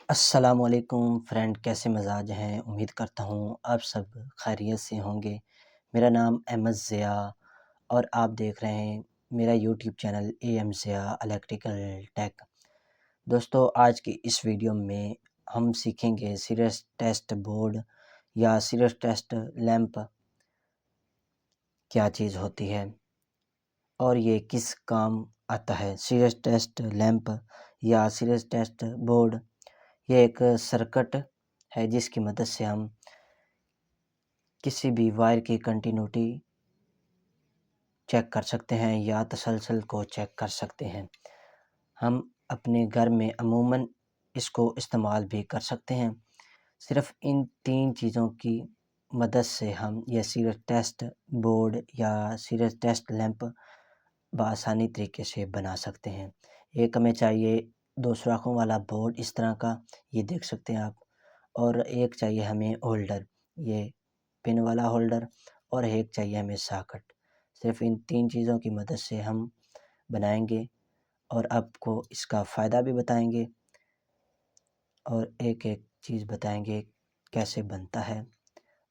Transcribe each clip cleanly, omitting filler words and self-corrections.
अस्सलामुअलैकुम फ्रेंड, कैसे मिजाज हैं। उम्मीद करता हूँ आप सब खैरियत से होंगे। मेरा नाम अहमद ज़िया और आप देख रहे हैं मेरा YouTube channel M Zia electrical tech. दोस्तों, आज की इस वीडियो में हम सीखेंगे सीरियस टेस्ट बोर्ड या सीरियस टेस्ट लैंप क्या चीज़ होती है और ये किस काम आता है। सीरियस टेस्ट लैंप या सीरियस टेस्ट बोर्ड ये एक सर्किट है जिसकी मदद से हम किसी भी वायर की कंटिन्यूटी चेक कर सकते हैं या तसलसल को चेक कर सकते हैं। हम अपने घर में अमूमन इसको इस्तेमाल भी कर सकते हैं। सिर्फ इन 3 चीज़ों की मदद से हम ये सीरियस टेस्ट बोर्ड या सीरियस टेस्ट लैंप बआसानी तरीके से बना सकते हैं। एक हमें चाहिए 2 सुराखों वाला बोर्ड इस तरह का, ये देख सकते हैं आप, और एक चाहिए हमें होल्डर, ये पिन वाला होल्डर, और एक चाहिए हमें सॉकेट। सिर्फ इन 3 चीज़ों की मदद से हम बनाएंगे और आपको इसका फ़ायदा भी बताएंगे और एक-एक चीज़ बताएंगे कैसे बनता है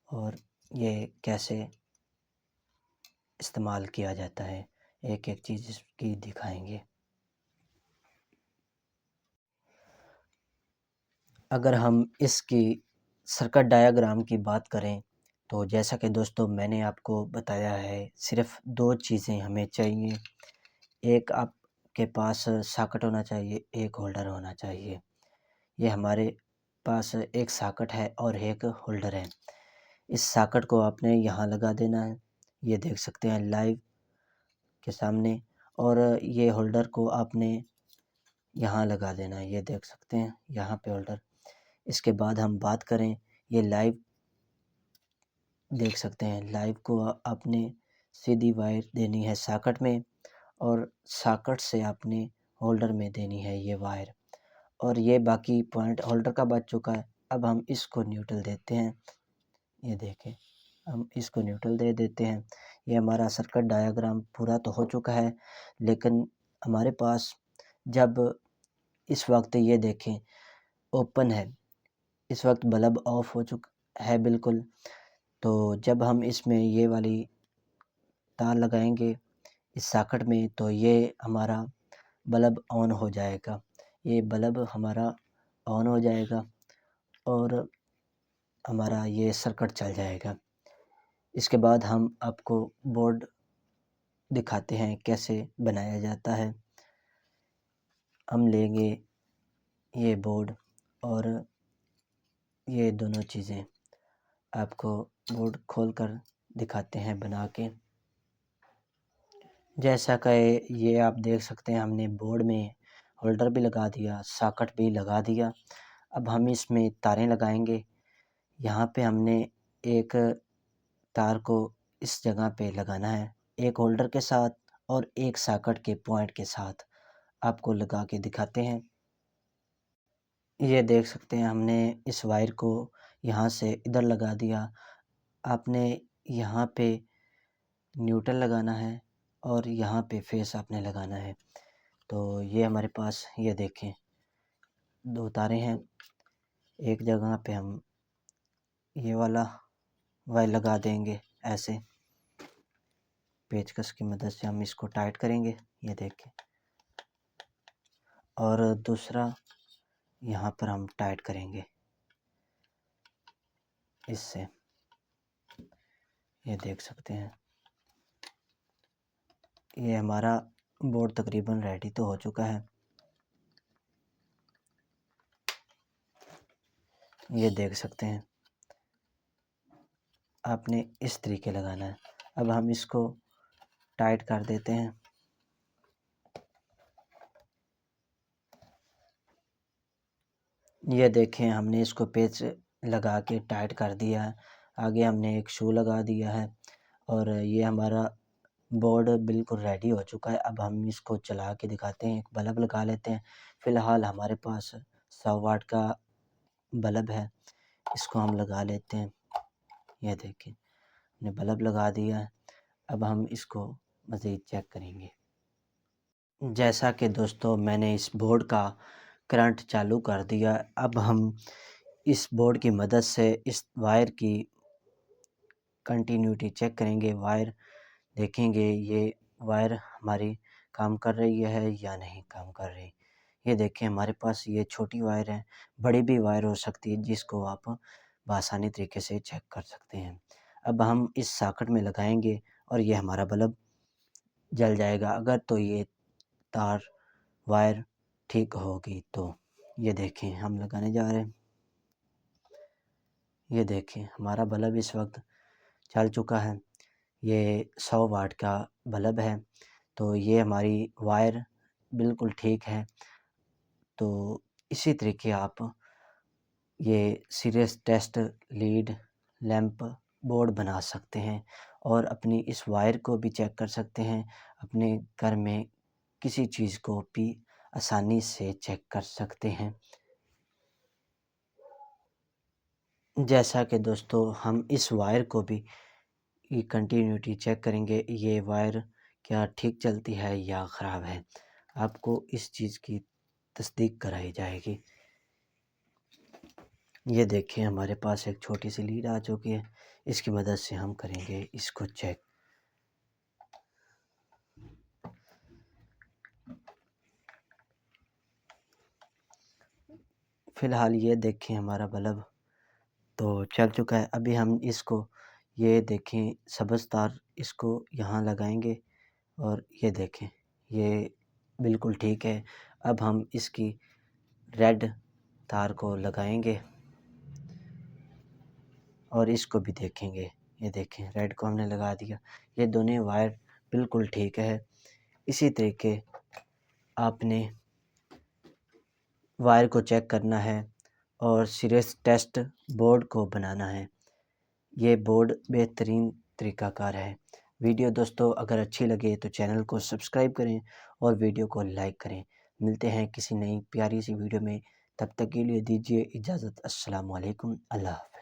और ये कैसे इस्तेमाल किया जाता है। एक-एक चीज़ इसकी दिखाएंगे। अगर हम इसकी सर्किट डायग्राम की बात करें तो जैसा कि दोस्तों मैंने आपको बताया है, सिर्फ 2 चीज़ें हमें चाहिए। एक आपके पास सॉकेट होना चाहिए, एक होल्डर होना चाहिए। ये हमारे पास एक सॉकेट है और एक होल्डर है। इस सॉकेट को आपने यहाँ लगा देना है, ये देख सकते हैं लाइव के सामने, और ये होल्डर को आपने यहाँ लगा देना है, ये देख सकते हैं यहाँ पे होल्डर। इसके बाद हम बात करें, ये लाइव देख सकते हैं, लाइव को आपने सीधी वायर देनी है सॉकेट में और सॉकेट से आपने होल्डर में देनी है ये वायर, और ये बाकी पॉइंट होल्डर का बच चुका है। अब हम इसको न्यूट्रल देते हैं, ये देखें, हम इसको न्यूट्रल दे देते हैं। ये हमारा सर्किट डायग्राम पूरा तो हो चुका है, लेकिन हमारे पास जब इस वक्त ये देखें ओपन है, इस वक्त बल्ब ऑफ हो चुका है बिल्कुल। तो जब हम इसमें ये वाली तार लगाएंगे इस सॉकेट में तो ये हमारा बल्ब ऑन हो जाएगा, ये बल्ब हमारा ऑन हो जाएगा और हमारा ये सर्किट चल जाएगा। इसके बाद हम आपको बोर्ड दिखाते हैं कैसे बनाया जाता है। हम लेंगे ये बोर्ड और ये दोनों चीज़ें आपको बोर्ड खोलकर दिखाते हैं बना के। जैसा कि ये आप देख सकते हैं, हमने बोर्ड में होल्डर भी लगा दिया, सॉकेट भी लगा दिया। अब हम इसमें तारें लगाएंगे। यहाँ पे हमने एक तार को इस जगह पे लगाना है, एक होल्डर के साथ और एक सॉकेट के पॉइंट के साथ। आपको लगा के दिखाते हैं। ये देख सकते हैं हमने इस वायर को यहाँ से इधर लगा दिया। आपने यहाँ पे न्यूट्रल लगाना है और यहाँ पे फेस आपने लगाना है। तो ये हमारे पास ये देखें 2 तारें हैं। एक जगह पे हम ये वाला वायर लगा देंगे, ऐसे पेचकस की मदद से हम इसको टाइट करेंगे, ये देखें, और दूसरा यहाँ पर हम टाइट करेंगे इससे, ये देख सकते हैं। ये हमारा बोर्ड तकरीबन रेडी तो हो चुका है, ये देख सकते हैं। आपने इस तरीके लगाना है। अब हम इसको टाइट कर देते हैं। ये देखें, हमने इसको पेच लगा के टाइट कर दिया है। आगे हमने एक शू लगा दिया है और ये हमारा बोर्ड बिल्कुल रेडी हो चुका है। अब हम इसको चला के दिखाते हैं, एक बल्ब लगा लेते हैं। फ़िलहाल हमारे पास 100 वाट का बल्ब है, इसको हम लगा लेते हैं। ये देखें, हमने बल्ब लगा दिया है। अब हम इसको मज़ीद चेक करेंगे। जैसा कि दोस्तों मैंने इस बोर्ड का करंट चालू कर दिया। अब हम इस बोर्ड की मदद से इस वायर की कंटिन्यूटी चेक करेंगे। वायर देखेंगे ये वायर हमारी काम कर रही है या नहीं काम कर रही। ये देखें हमारे पास ये छोटी वायर है, बड़ी भी वायर हो सकती है जिसको आप बआसानी तरीके से चेक कर सकते हैं। अब हम इस सॉकेट में लगाएंगे और ये हमारा बल्ब जल जाएगा अगर तो ये तार वायर ठीक होगी तो। ये देखें हम लगाने जा रहे हैं। ये देखें हमारा बल्ब इस वक्त चल चुका है। ये 100 वाट का बल्ब है। तो ये हमारी वायर बिल्कुल ठीक है। तो इसी तरीके आप ये series test lead lamp board बना सकते हैं और अपनी इस वायर को भी चेक कर सकते हैं। अपने घर में किसी चीज़ को भी आसानी से चेक कर सकते हैं। जैसा कि दोस्तों हम इस वायर को भी ये कंटिन्यूटी चेक करेंगे, ये वायर क्या ठीक चलती है या ख़राब है। आपको इस चीज़ की तस्दीक कराई जाएगी। ये देखिए हमारे पास एक छोटी सी लीड आ चुकी है, इसकी मदद से हम करेंगे इसको चेक। फ़िलहाल ये देखें हमारा बल्ब तो चल चुका है। अभी हम इसको ये देखें सब्ज़ तार इसको यहाँ लगाएंगे और ये देखें ये बिल्कुल ठीक है। अब हम इसकी रेड तार को लगाएंगे और इसको भी देखेंगे। ये देखें रेड को हमने लगा दिया। ये दोनों वायर बिल्कुल ठीक है। इसी तरीके आपने वायर को चेक करना है और सीरीज टेस्ट बोर्ड को बनाना है। ये बोर्ड बेहतरीन तरीक़ाकार है। वीडियो दोस्तों अगर अच्छी लगे तो चैनल को सब्सक्राइब करें और वीडियो को लाइक करें। मिलते हैं किसी नई प्यारी सी वीडियो में, तब तक के लिए दीजिए इजाज़त। अस्सलाम वालेकुम। अल्लाह हाफ़िज़।